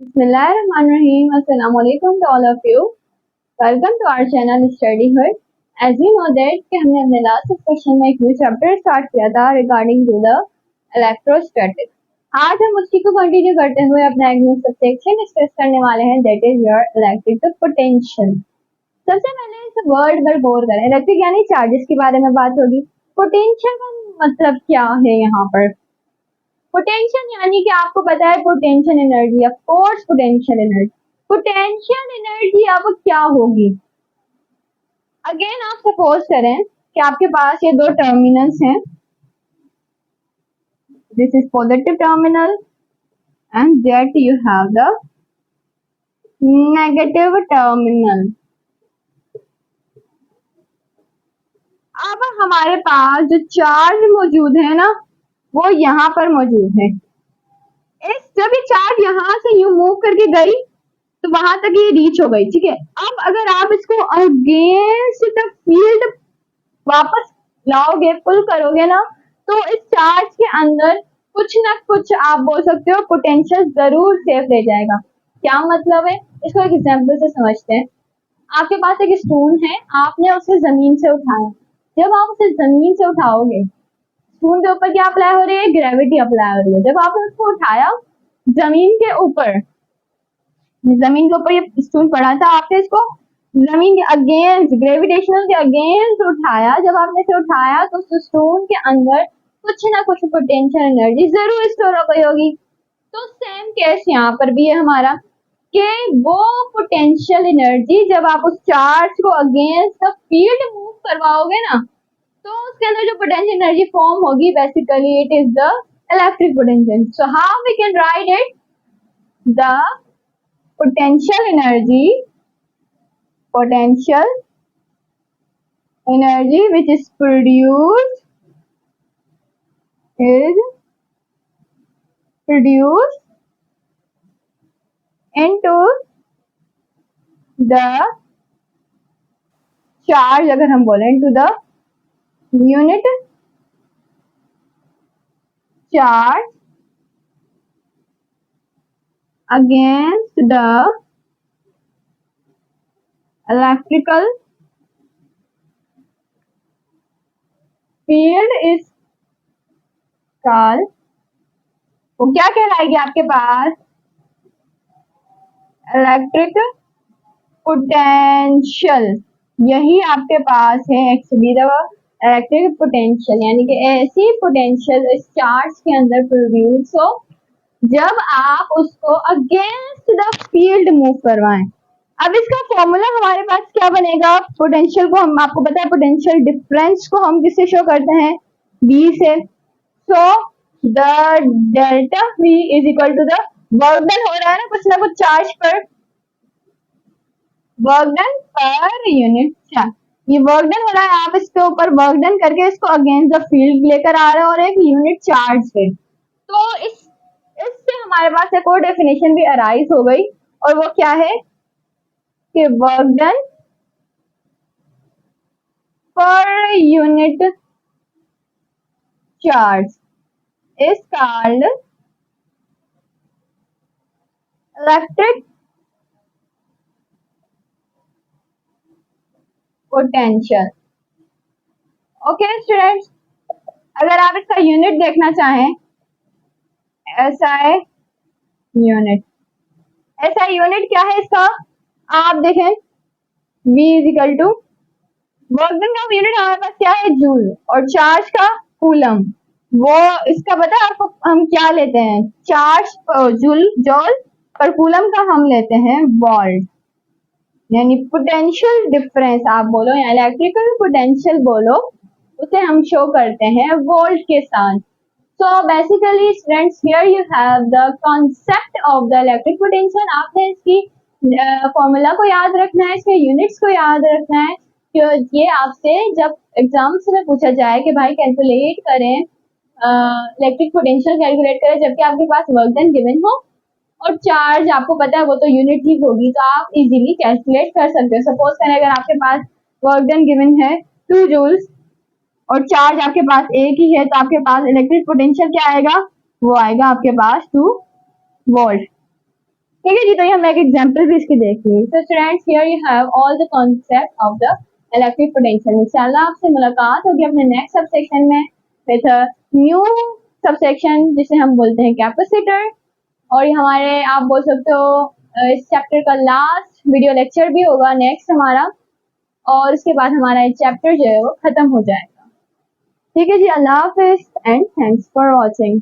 Bismillahirrahmanirrahim. Assalamu alaikum to all of you. Welcome to our channel Study Hood. As you know that कि हमने अपने last section में एक new chapter start किया था regarding to the electrostatic. आज हम उसी को कंटिन्यू करते हुए अपना एक न्यू सबसेक्शन डिस्कस करने वाले हैं, that is your electric potential. सबसे पहले इस वर्ड पर गौर करें। इलेक्ट्रिक यानी चार्जेस के बारे में बात होगी। पोटेंशियल का मतलब क्या है यहाँ पर? पोटेंशियल यानी कि आपको पता है potential energy, of course potential energy. Potential energy अब क्या होगी? अगेन आप सपोज करें कि आपके पास ये दो टर्मिनल्स हैं, this is positive terminal and that you have the negative terminal. अब हमारे पास जो चार्ज मौजूद है ना, वो यहाँ पर मौजूद है। जब ये चार्ज यहाँ से यूं मूव करके गई तो वहां तक ये रीच हो गई, ठीक है। अब अगर आप इसको अगेंस्ट द फील्ड वापस लाओगे, पुल करोगे ना, तो इस चार्ज के अंदर कुछ ना कुछ आप बोल सकते हो पोटेंशियल जरूर सेफ रह जाएगा। क्या मतलब है, इसको एक एग्जांपल से समझते हैं। आपके पास एक स्टोन है, आपने उसे जमीन से उठाया। जब आप उसे जमीन से उठाओगे, स्टोन के ऊपर क्या अप्लाई हो रही है? ग्रेविटी अप्लाई हो रही है। जब आपने उसको उठाया जमीन के ऊपर ये स्टोन पड़ा था, आपने इसको जमीन के अगेंस्ट, ग्रेविटेशनल के अगेंस्ट उठाया। जब आपने इसे उठाया तो उस स्टोन के अंदर कुछ ना कुछ पोटेंशियल एनर्जी जरूर स्टोर हो गई होगी। तो सेम केस यहाँ पर भी है हमारा, कि वो पोटेंशियल एनर्जी जब आप उस चार्ज को अगेंस्ट द फील्ड मूव करवाओगे ना, तो उसके अंदर जो पोटेंशियल एनर्जी फॉर्म होगी, basically it is the electric potential. So how we can write it? The potential energy which is produced into the charge, अगर हम बोलें into the unit charge against the electrical field is called, वो क्या कहलाएगी आपके पास? Electric potential. यही आपके पास है एक्चुअली द इलेक्ट्रिक पोटेंशियल, यानी कि ऐसी पोटेंशियल इस चार्ज के अंदर प्रोड्यूस हो जब आप उसको अगेंस्ट द फील्ड मूव करवाएं। अब इसका फॉर्मूला हमारे पास क्या बनेगा? पोटेंशियल को हम, आपको पता है पोटेंशियल डिफरेंस को हम किससे शो करते हैं? V से। So the delta V is equal to the work done हो रहा है ना कुछ चार्ज पर, वर्क डन पर यूनिट चार्ज। ये वर्क डन हो रहा है, आप इसके ऊपर वर्क डन करके इसको अगेंस्ट द फील्ड लेकर आ रहे हो और एक यूनिट चार्ज है। तो इससे हमारे पास एक और डेफिनेशन भी अराइज हो गई, और वो क्या है कि वर्क डन पर unit charge is called electric potential. Okay students, अगर आप इसका यूनिट देखना चाहें, SI यूनिट, SI यूनिट क्या है इसका? आप देखें V is equal to work done का यूनिट हमारे पास क्या है? जूल, और चार्ज का कूलम। वो इसका पता है आपको हम क्या लेते हैं? चार्ज जूल पर कूलम का हम लेते हैं वोल्ट, यानी पोटेंशियल डिफरेंस आप बोलो या इलेक्ट्रिकल पोटेंशियल बोलो, उसे हम शो करते हैं वोल्ट के साथ। So basically students, here you have the concept of the electric potential. आपने इसकी फॉर्मूला को याद रखना है, इसके यूनिट्स को याद रखना है। ये आपसे जब एग्जाम्स में पूछा जाए कि भाई कैलकुलेट करें, इलेक्ट्रिक पोटेंशियल कैलकुलेट करें, जबकि आपके पास वर्क डन गिवन हो और चार्ज आपको पता है वो तो यूनिट ही होगी, तो आप इजीली कैलकुलेट कर सकते हो। सपोज करें अगर आपके पास वर्क डन गिवन है 2 जूल्स और चार्ज आपके पास एक ही है, तो आपके पास इलेक्ट्रिक पोटेंशियल क्या आएगा? वो आएगा आपके पास 2 वोल्ट। ठीक है जी, तो ये हमने एक एग्जांपल भी इसकी देख ली। तो students here you have all the concept of the electric potential. इंशाल्लाह आपसे मुलाकात होगी अपने नेक्स्ट सबसेक्शन में विद अ न्यू सबसेक्शन जिसे हम बोलते हैं कैपेसिटर। और ये हमारे आप बोल सकते हो इस चैप्टर का लास्ट वीडियो लेक्चर भी होगा नेक्स्ट हमारा, और उसके बाद हमारा ये चैप्टर जो है वो खत्म हो जाएगा। ठीक है जी, अल्लाह हाफिज एंड थैंक्स फॉर वॉचिंग।